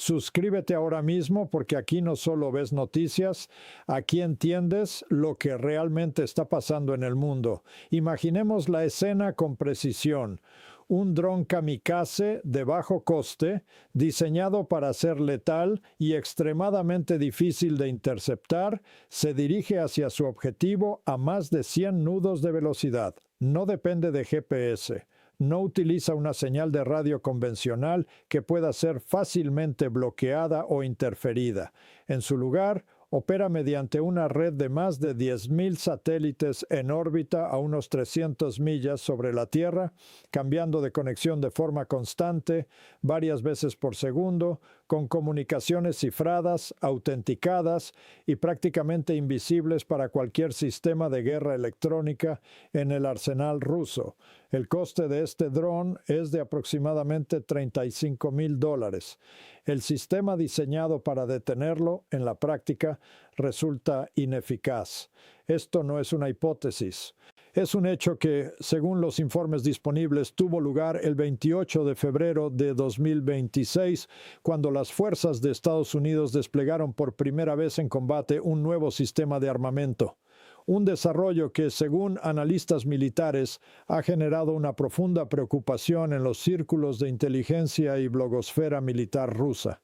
Suscríbete ahora mismo porque aquí no solo ves noticias, aquí entiendes lo que realmente está pasando en el mundo. Imaginemos la escena con precisión. Un dron kamikaze de bajo coste, diseñado para ser letal y extremadamente difícil de interceptar, se dirige hacia su objetivo a más de 100 nudos de velocidad. No depende de GPS. No utiliza una señal de radio convencional que pueda ser fácilmente bloqueada o interferida. En su lugar, opera mediante una red de más de 10.000 satélites en órbita a unos 300 millas sobre la Tierra, cambiando de conexión de forma constante, varias veces por segundo, con comunicaciones cifradas, autenticadas y prácticamente invisibles para cualquier sistema de guerra electrónica en el arsenal ruso. El coste de este dron es de aproximadamente $35,000. El sistema diseñado para detenerlo, en la práctica, resulta ineficaz. Esto no es una hipótesis. Es un hecho que, según los informes disponibles, tuvo lugar el 28 de febrero de 2026, cuando las fuerzas de Estados Unidos desplegaron por primera vez en combate un nuevo sistema de armamento. Un desarrollo que, según analistas militares, ha generado una profunda preocupación en los círculos de inteligencia y blogosfera militar rusa.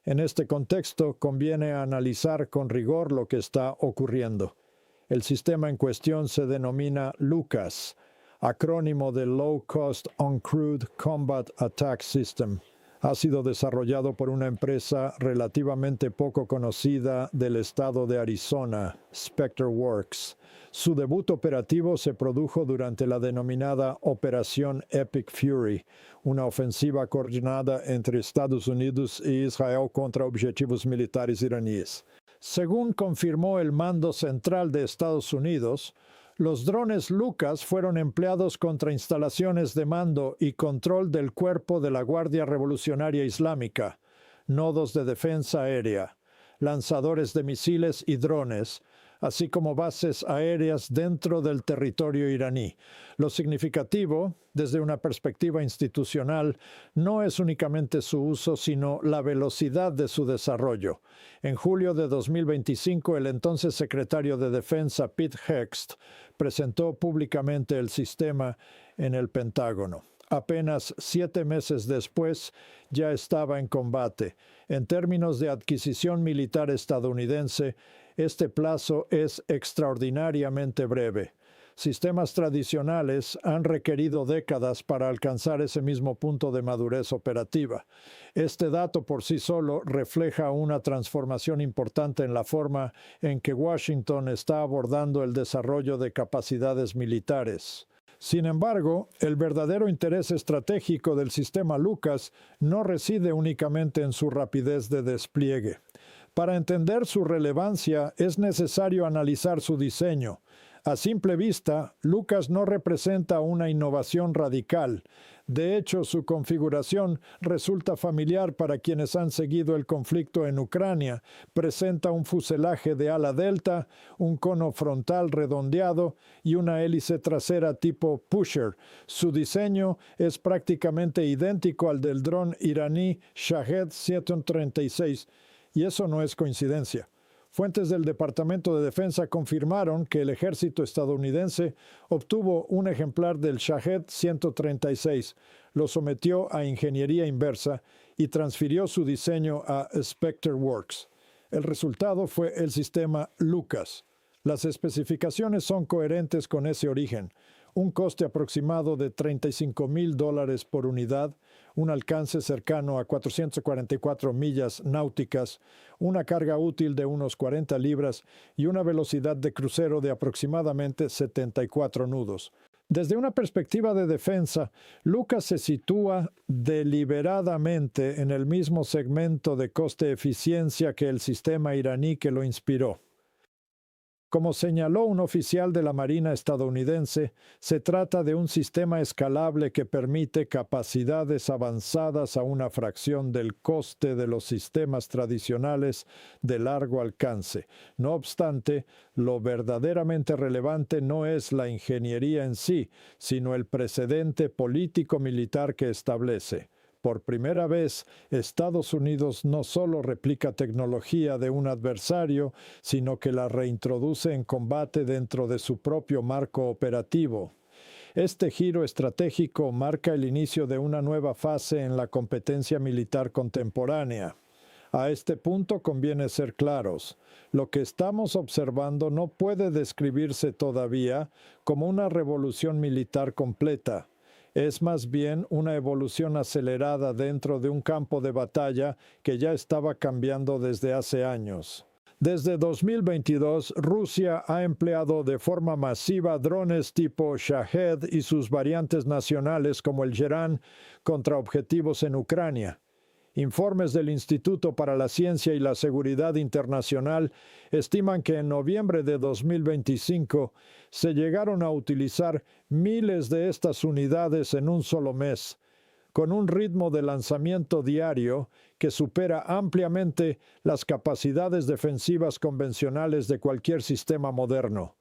En este contexto, conviene analizar con rigor lo que está ocurriendo. El sistema en cuestión se denomina LUCAS, acrónimo de Low Cost Uncrewed Combat Attack System. Ha sido desarrollado por una empresa relativamente poco conocida del estado de Arizona, SpectreWorks. Su debut operativo se produjo durante la denominada Operación Epic Fury, una ofensiva coordinada entre Estados Unidos e Israel contra objetivos militares iraníes. Según confirmó el Mando Central de Estados Unidos, los drones LUCAS fueron empleados contra instalaciones de mando y control del cuerpo de la Guardia Revolucionaria Islámica, nodos de defensa aérea, lanzadores de misiles y drones, así como bases aéreas dentro del territorio iraní. Lo significativo, desde una perspectiva institucional, no es únicamente su uso, sino la velocidad de su desarrollo. En julio de 2025, el entonces secretario de Defensa, Pete Hegseth, presentó públicamente el sistema en el Pentágono. Apenas 7 meses después, ya estaba en combate. En términos de adquisición militar estadounidense, este plazo es extraordinariamente breve. Sistemas tradicionales han requerido décadas para alcanzar ese mismo punto de madurez operativa. Este dato por sí solo refleja una transformación importante en la forma en que Washington está abordando el desarrollo de capacidades militares. Sin embargo, el verdadero interés estratégico del sistema LUCAS no reside únicamente en su rapidez de despliegue. Para entender su relevancia es necesario analizar su diseño. A simple vista, LUCAS no representa una innovación radical. De hecho, su configuración resulta familiar para quienes han seguido el conflicto en Ucrania. Presenta un fuselaje de ala delta, un cono frontal redondeado y una hélice trasera tipo Pusher. Su diseño es prácticamente idéntico al del dron iraní Shahed 136. Y eso no es coincidencia. Fuentes del Departamento de Defensa confirmaron que el ejército estadounidense obtuvo un ejemplar del Shahed 136, lo sometió a ingeniería inversa y transfirió su diseño a SpectreWorks. El resultado fue el sistema LUCAS. Las especificaciones son coherentes con ese origen. Un coste aproximado de $35,000 por unidad, un alcance cercano a 444 millas náuticas, una carga útil de unos 40 libras y una velocidad de crucero de aproximadamente 74 nudos. Desde una perspectiva de defensa, LUCAS se sitúa deliberadamente en el mismo segmento de coste-eficiencia que el sistema iraní que lo inspiró. Como señaló un oficial de la Marina estadounidense, se trata de un sistema escalable que permite capacidades avanzadas a una fracción del coste de los sistemas tradicionales de largo alcance. No obstante, lo verdaderamente relevante no es la ingeniería en sí, sino el precedente político-militar que establece. Por primera vez, Estados Unidos no solo replica tecnología de un adversario, sino que la reintroduce en combate dentro de su propio marco operativo. Este giro estratégico marca el inicio de una nueva fase en la competencia militar contemporánea. A este punto conviene ser claros. Lo que estamos observando no puede describirse todavía como una revolución militar completa. Es más bien una evolución acelerada dentro de un campo de batalla que ya estaba cambiando desde hace años. Desde 2022, Rusia ha empleado de forma masiva drones tipo Shahed y sus variantes nacionales como el Gerán contra objetivos en Ucrania. Informes del Instituto para la Ciencia y la Seguridad Internacional estiman que en noviembre de 2025 se llegaron a utilizar miles de estas unidades en un solo mes, con un ritmo de lanzamiento diario que supera ampliamente las capacidades defensivas convencionales de cualquier sistema moderno.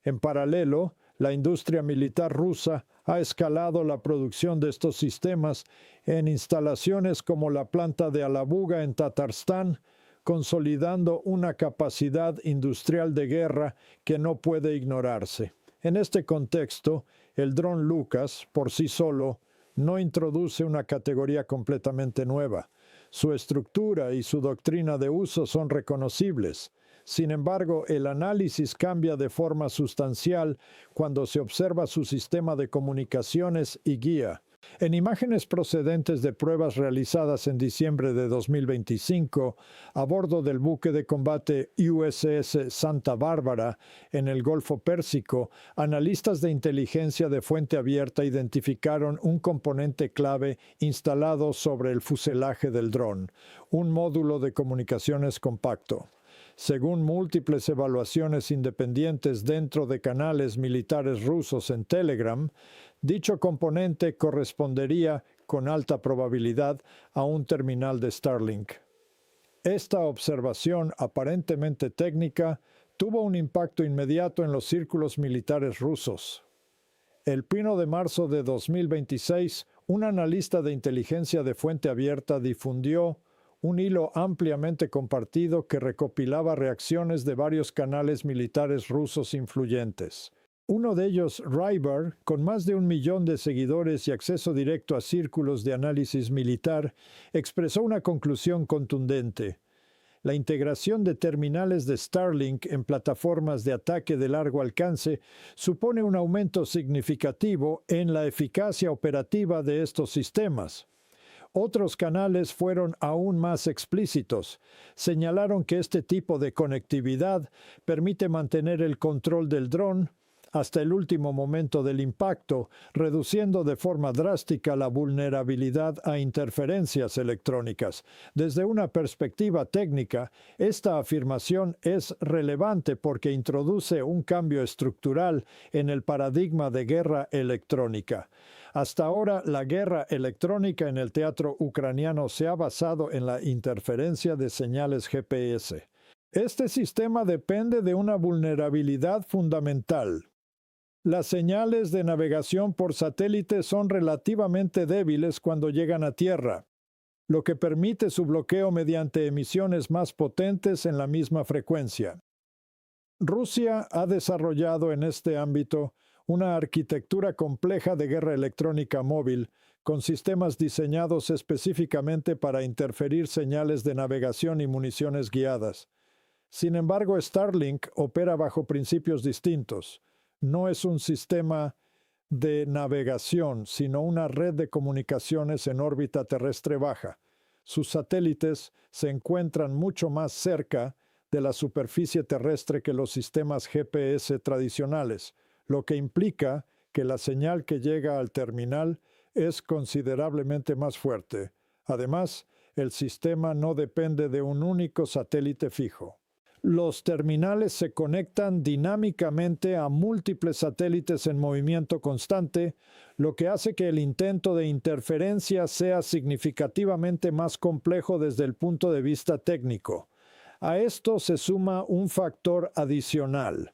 En paralelo, la industria militar rusa ha escalado la producción de estos sistemas en instalaciones como la planta de Alabuga en Tatarstán, consolidando una capacidad industrial de guerra que no puede ignorarse. En este contexto, el dron Lucas, por sí solo, no introduce una categoría completamente nueva. Su estructura y su doctrina de uso son reconocibles. Sin embargo, el análisis cambia de forma sustancial cuando se observa su sistema de comunicaciones y guía. En imágenes procedentes de pruebas realizadas en diciembre de 2025 a bordo del buque de combate USS Santa Bárbara en el Golfo Pérsico, analistas de inteligencia de fuente abierta identificaron un componente clave instalado sobre el fuselaje del dron, un módulo de comunicaciones compacto. Según múltiples evaluaciones independientes dentro de canales militares rusos en Telegram, dicho componente correspondería, con alta probabilidad, a un terminal de Starlink. Esta observación, aparentemente técnica, tuvo un impacto inmediato en los círculos militares rusos. El 1 de marzo de 2026, un analista de inteligencia de fuente abierta difundió un hilo ampliamente compartido que recopilaba reacciones de varios canales militares rusos influyentes. Uno de ellos, Rybar, con más de 1 millón de seguidores y acceso directo a círculos de análisis militar, expresó una conclusión contundente. La integración de terminales de Starlink en plataformas de ataque de largo alcance supone un aumento significativo en la eficacia operativa de estos sistemas. Otros canales fueron aún más explícitos. Señalaron que este tipo de conectividad permite mantener el control del dron hasta el último momento del impacto, reduciendo de forma drástica la vulnerabilidad a interferencias electrónicas. Desde una perspectiva técnica, esta afirmación es relevante porque introduce un cambio estructural en el paradigma de guerra electrónica. Hasta ahora, la guerra electrónica en el teatro ucraniano se ha basado en la interferencia de señales GPS. Este sistema depende de una vulnerabilidad fundamental. Las señales de navegación por satélite son relativamente débiles cuando llegan a tierra, lo que permite su bloqueo mediante emisiones más potentes en la misma frecuencia. Rusia ha desarrollado en este ámbito una arquitectura compleja de guerra electrónica móvil, con sistemas diseñados específicamente para interferir señales de navegación y municiones guiadas. Sin embargo, Starlink opera bajo principios distintos. No es un sistema de navegación, sino una red de comunicaciones en órbita terrestre baja. Sus satélites se encuentran mucho más cerca de la superficie terrestre que los sistemas GPS tradicionales, lo que implica que la señal que llega al terminal es considerablemente más fuerte. Además, el sistema no depende de un único satélite fijo. Los terminales se conectan dinámicamente a múltiples satélites en movimiento constante, lo que hace que el intento de interferencia sea significativamente más complejo desde el punto de vista técnico. A esto se suma un factor adicional.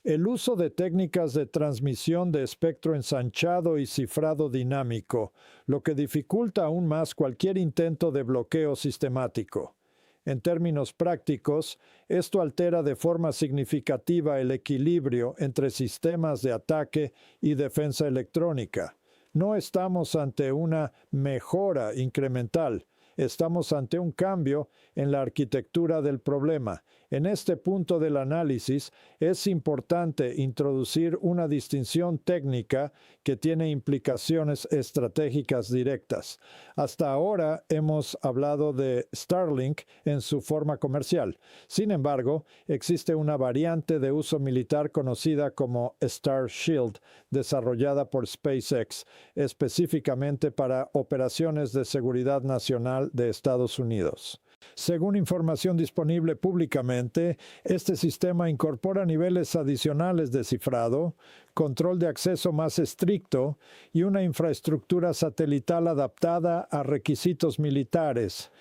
El uso de técnicas de transmisión de espectro ensanchado y cifrado dinámico, lo que dificulta aún más cualquier intento de bloqueo sistemático. En términos prácticos, esto altera de forma significativa el equilibrio entre sistemas de ataque y defensa electrónica. No estamos ante una mejora incremental, estamos ante un cambio en la arquitectura del problema. En este punto del análisis es importante introducir una distinción técnica que tiene implicaciones estratégicas directas. Hasta ahora hemos hablado de Starlink en su forma comercial. Sin embargo, existe una variante de uso militar conocida como Starshield, desarrollada por SpaceX, específicamente para operaciones de seguridad nacional de Estados Unidos. Según información disponible públicamente, este sistema incorpora niveles adicionales de cifrado, control de acceso más estricto y una infraestructura satelital adaptada a requisitos militares.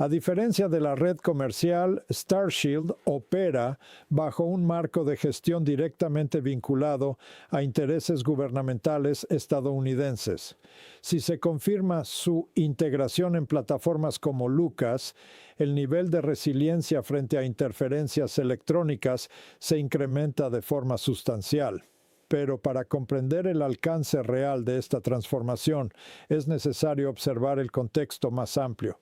A diferencia de la red comercial, Starshield opera bajo un marco de gestión directamente vinculado a intereses gubernamentales estadounidenses. Si se confirma su integración en plataformas como Lucas, el nivel de resiliencia frente a interferencias electrónicas se incrementa de forma sustancial. Pero para comprender el alcance real de esta transformación, es necesario observar el contexto más amplio.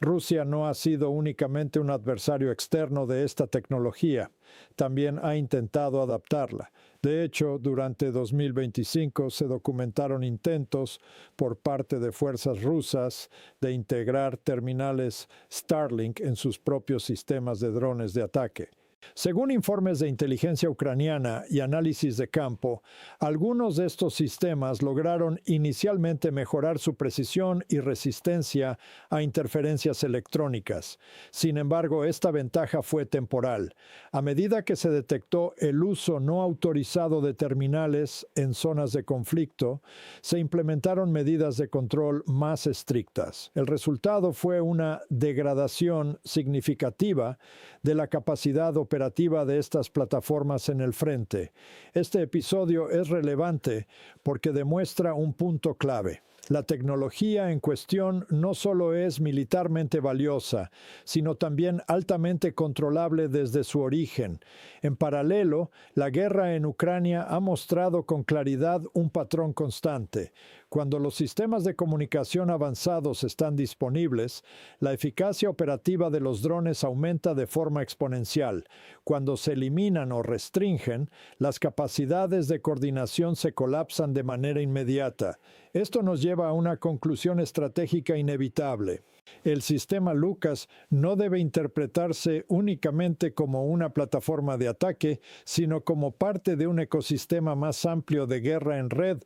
Rusia no ha sido únicamente un adversario externo de esta tecnología, también ha intentado adaptarla. De hecho, durante 2025 se documentaron intentos por parte de fuerzas rusas de integrar terminales Starlink en sus propios sistemas de drones de ataque. Según informes de inteligencia ucraniana y análisis de campo, algunos de estos sistemas lograron inicialmente mejorar su precisión y resistencia a interferencias electrónicas. Sin embargo, esta ventaja fue temporal. A medida que se detectó el uso no autorizado de terminales en zonas de conflicto, se implementaron medidas de control más estrictas. El resultado fue una degradación significativa de la capacidad operativa de estas plataformas en el frente. Este episodio es relevante porque demuestra un punto clave. La tecnología en cuestión no solo es militarmente valiosa, sino también altamente controlable desde su origen. En paralelo, la guerra en Ucrania ha mostrado con claridad un patrón constante. Cuando los sistemas de comunicación avanzados están disponibles, la eficacia operativa de los drones aumenta de forma exponencial. Cuando se eliminan o restringen, las capacidades de coordinación se colapsan de manera inmediata. Esto nos lleva a una conclusión estratégica inevitable. El sistema Lucas no debe interpretarse únicamente como una plataforma de ataque, sino como parte de un ecosistema más amplio de guerra en red,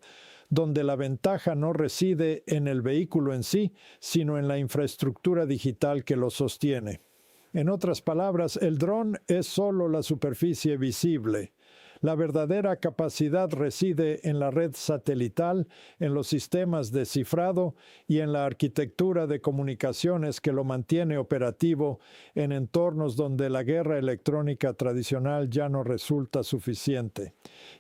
donde la ventaja no reside en el vehículo en sí, sino en la infraestructura digital que lo sostiene. En otras palabras, el dron es solo la superficie visible. La verdadera capacidad reside en la red satelital, en los sistemas de cifrado y en la arquitectura de comunicaciones que lo mantiene operativo en entornos donde la guerra electrónica tradicional ya no resulta suficiente.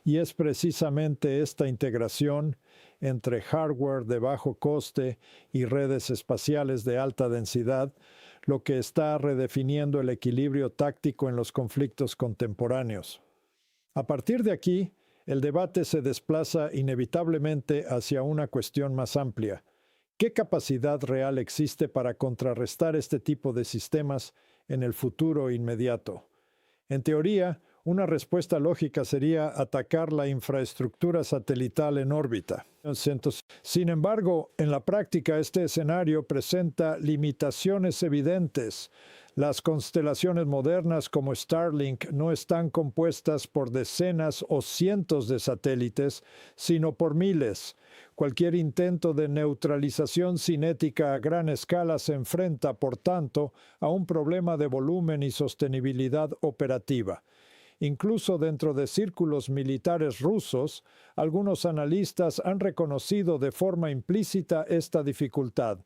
Y es precisamente esta integración entre hardware de bajo coste y redes espaciales de alta densidad lo que está redefiniendo el equilibrio táctico en los conflictos contemporáneos. A partir de aquí, el debate se desplaza inevitablemente hacia una cuestión más amplia. ¿Qué capacidad real existe para contrarrestar este tipo de sistemas en el futuro inmediato? En teoría, una respuesta lógica sería atacar la infraestructura satelital en órbita. Sin embargo, en la práctica este escenario presenta limitaciones evidentes. Las constelaciones modernas como Starlink no están compuestas por decenas o cientos de satélites, sino por miles. Cualquier intento de neutralización cinética a gran escala se enfrenta, por tanto, a un problema de volumen y sostenibilidad operativa. Incluso dentro de círculos militares rusos, algunos analistas han reconocido de forma implícita esta dificultad.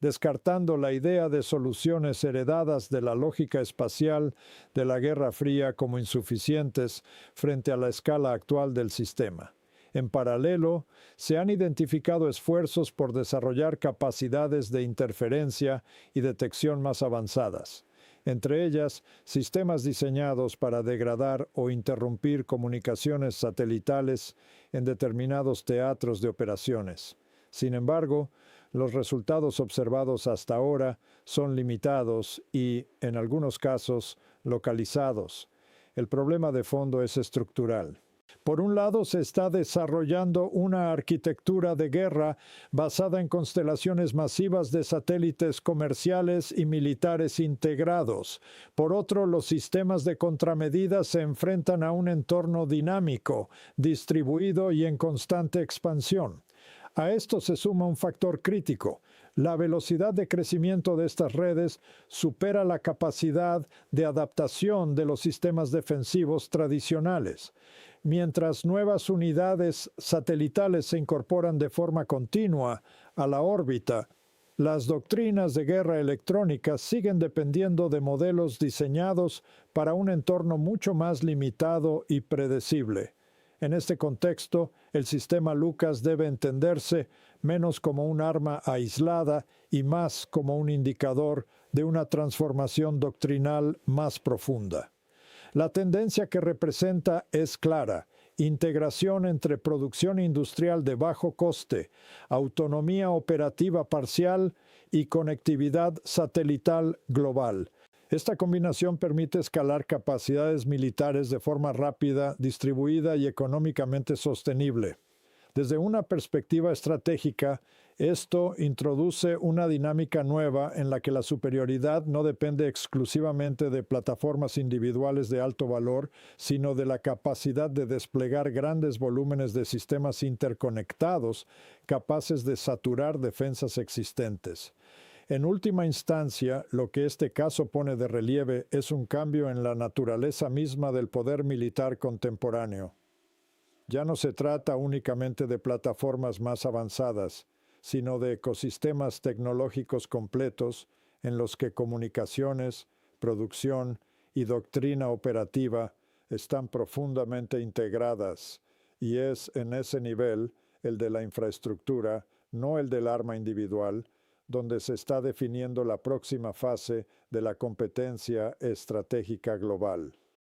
descartando la idea de soluciones heredadas de la lógica espacial de la Guerra Fría como insuficientes frente a la escala actual del sistema. En paralelo, se han identificado esfuerzos por desarrollar capacidades de interferencia y detección más avanzadas, entre ellas sistemas diseñados para degradar o interrumpir comunicaciones satelitales en determinados teatros de operaciones. Sin embargo, los resultados observados hasta ahora son limitados y, en algunos casos, localizados. El problema de fondo es estructural. Por un lado, se está desarrollando una arquitectura de guerra basada en constelaciones masivas de satélites comerciales y militares integrados. Por otro, los sistemas de contramedida se enfrentan a un entorno dinámico, distribuido y en constante expansión. A esto se suma un factor crítico. La velocidad de crecimiento de estas redes supera la capacidad de adaptación de los sistemas defensivos tradicionales. Mientras nuevas unidades satelitales se incorporan de forma continua a la órbita, las doctrinas de guerra electrónica siguen dependiendo de modelos diseñados para un entorno mucho más limitado y predecible. En este contexto, el sistema Lucas debe entenderse menos como un arma aislada y más como un indicador de una transformación doctrinal más profunda. La tendencia que representa es clara: integración entre producción industrial de bajo coste, autonomía operativa parcial y conectividad satelital global. Esta combinación permite escalar capacidades militares de forma rápida, distribuida y económicamente sostenible. Desde una perspectiva estratégica, esto introduce una dinámica nueva en la que la superioridad no depende exclusivamente de plataformas individuales de alto valor, sino de la capacidad de desplegar grandes volúmenes de sistemas interconectados capaces de saturar defensas existentes. En última instancia, lo que este caso pone de relieve es un cambio en la naturaleza misma del poder militar contemporáneo. Ya no se trata únicamente de plataformas más avanzadas, sino de ecosistemas tecnológicos completos en los que comunicaciones, producción y doctrina operativa están profundamente integradas, y es en ese nivel, el de la infraestructura, no el del arma individual, donde se está definiendo la próxima fase de la competencia estratégica global.